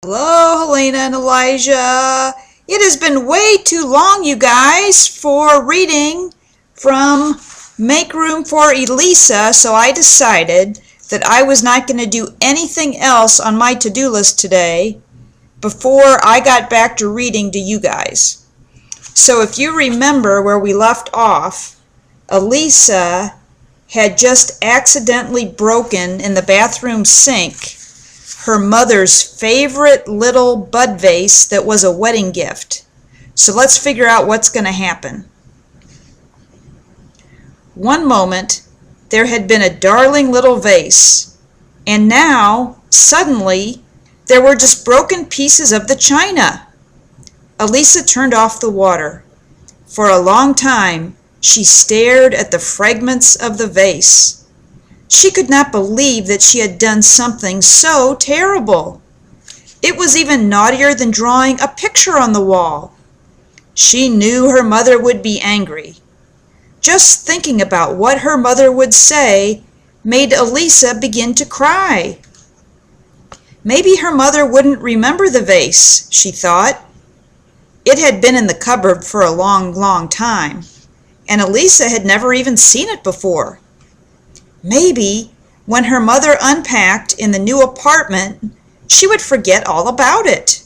Hello, Helena and Elijah. It has been way too long, you guys, for reading from Make Room for Elisa, so I decided that I was not going to do anything else on my to-do list today before I got back to reading to you guys. So if you remember where we left off, Elisa had just accidentally broken in the bathroom sink her mother's favorite little bud vase that was a wedding gift. So let's figure out what's going to happen. One moment, there had been a darling little vase, and now, suddenly, there were just broken pieces of the china. Elisa turned off the water. For a long time, she stared at the fragments of the vase. She could not believe that she had done something so terrible. It was even naughtier than drawing a picture on the wall. She knew her mother would be angry. Just thinking about what her mother would say made Elisa begin to cry. Maybe her mother wouldn't remember the vase, she thought. It had been in the cupboard for a long, long time, and Elisa had never even seen it before. Maybe when her mother unpacked in the new apartment, she would forget all about it.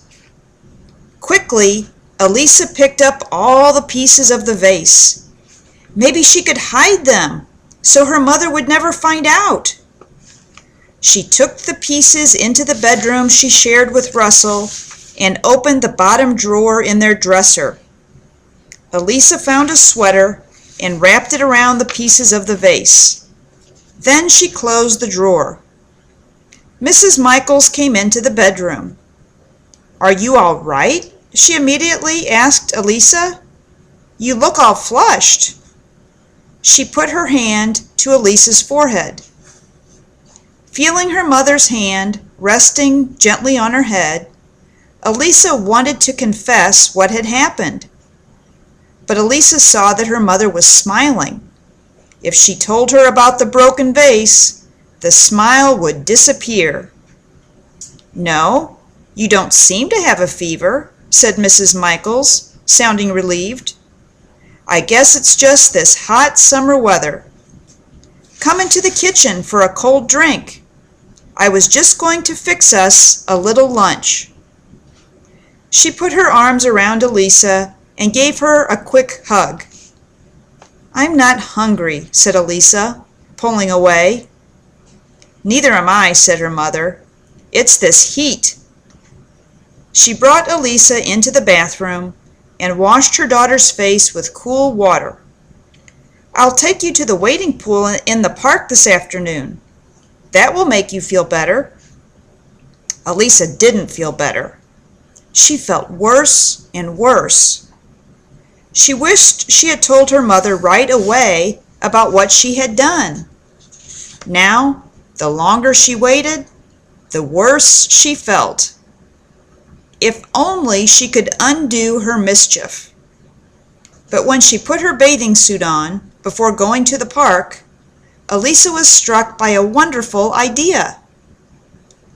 Quickly, Elisa picked up all the pieces of the vase. Maybe she could hide them so her mother would never find out. She took the pieces into the bedroom she shared with Russell and opened the bottom drawer in their dresser. Elisa found a sweater and wrapped it around the pieces of the vase. Then she closed the drawer. Mrs. Michaels came into the bedroom. "Are you all right?" she immediately asked Elisa. "You look all flushed." She put her hand to Elisa's forehead. Feeling her mother's hand resting gently on her head, Elisa wanted to confess what had happened. But Elisa saw that her mother was smiling. If she told her about the broken vase, the smile would disappear. "No, you don't seem to have a fever," said Mrs. Michaels, sounding relieved. "I guess it's just this hot summer weather. Come into the kitchen for a cold drink. I was just going to fix us a little lunch." She put her arms around Elisa and gave her a quick hug. "I'm not hungry," said Elisa, pulling away. "Neither am I," said her mother. "It's this heat." She brought Elisa into the bathroom and washed her daughter's face with cool water. "I'll take you to the wading pool in the park this afternoon. That will make you feel better." Elisa didn't feel better. She felt worse and worse. She wished she had told her mother right away about what she had done. Now, the longer she waited, the worse she felt. If only she could undo her mischief. But when she put her bathing suit on before going to the park, Elisa was struck by a wonderful idea.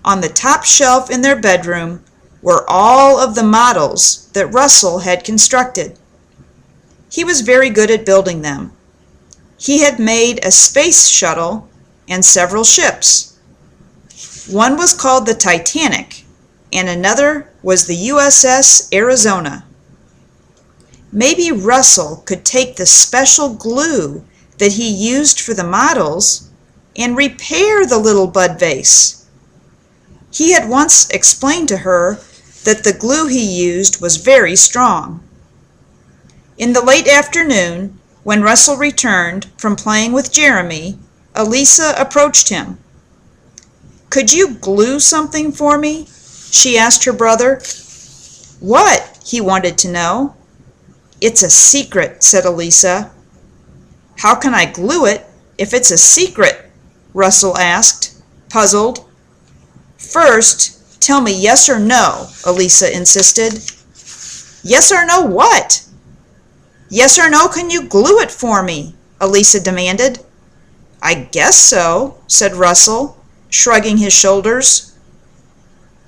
On the top shelf in their bedroom were all of the models that Russell had constructed. He was very good at building them. He had made a space shuttle and several ships. One was called the Titanic, and another was the USS Arizona. Maybe Russell could take the special glue that he used for the models and repair the little bud vase. He had once explained to her that the glue he used was very strong. In the late afternoon, when Russell returned from playing with Jeremy, Elisa approached him. "Could you glue something for me?" she asked her brother. "What?" he wanted to know. "It's a secret," said Elisa. "How can I glue it if it's a secret?" Russell asked, puzzled. "First, tell me yes or no," Elisa insisted. "Yes or no what?" "Yes or no, can you glue it for me?" Elisa demanded. "I guess so," said Russell, shrugging his shoulders.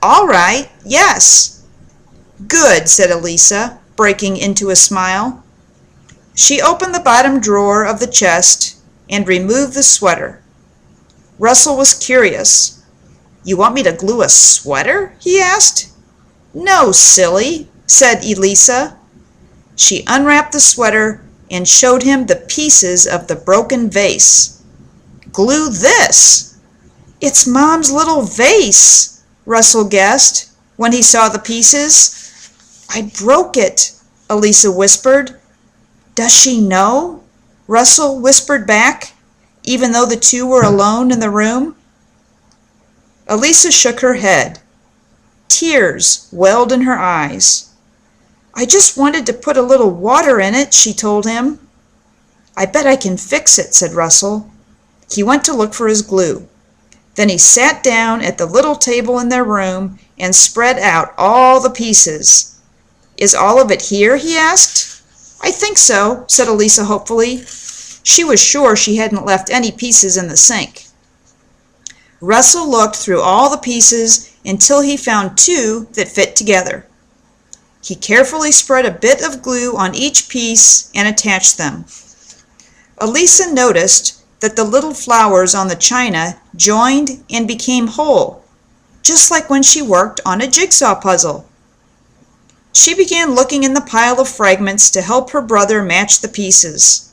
All right, yes. Good, said Elisa, breaking into a smile. She opened the bottom drawer of the chest and removed the sweater. Russell was curious. You want me to glue a sweater? He asked. No, silly, said Elisa. She unwrapped the sweater and showed him the pieces of the broken vase. Glue this! It's Mom's little vase, Russell guessed when he saw the pieces. I broke it, Elisa whispered. Does she know? Russell whispered back, even though the two were alone in the room. Elisa shook her head. Tears welled in her eyes. I just wanted to put a little water in it, she told him. I bet I can fix it, said Russell. He went to look for his glue. Then he sat down at the little table in their room and spread out all the pieces. Is all of it here? He asked. I think so, said Elisa hopefully. She was sure she hadn't left any pieces in the sink. Russell looked through all the pieces until he found two that fit together. He carefully spread a bit of glue on each piece and attached them. Elisa noticed that the little flowers on the china joined and became whole, just like when she worked on a jigsaw puzzle. She began looking in the pile of fragments to help her brother match the pieces.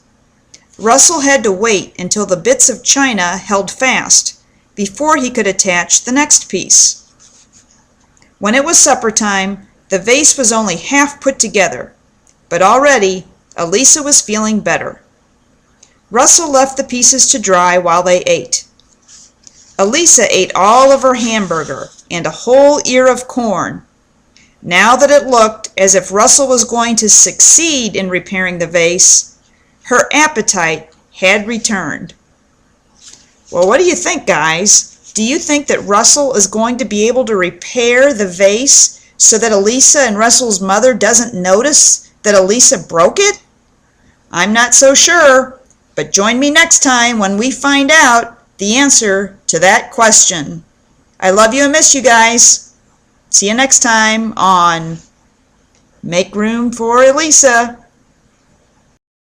Russell had to wait until the bits of china held fast before he could attach the next piece. When it was supper time, the vase was only half put together, but already Elisa was feeling better. Russell left the pieces to dry while they ate. Elisa ate all of her hamburger and a whole ear of corn. Now that it looked as if Russell was going to succeed in repairing the vase, her appetite had returned. Well, what do you think, guys? Do you think that Russell is going to be able to repair the vase so that Elisa and Russell's mother doesn't notice that Elisa broke it? I'm not so sure, but join me next time when we find out the answer to that question. I love you and miss you guys. See you next time on Make Room for Elisa.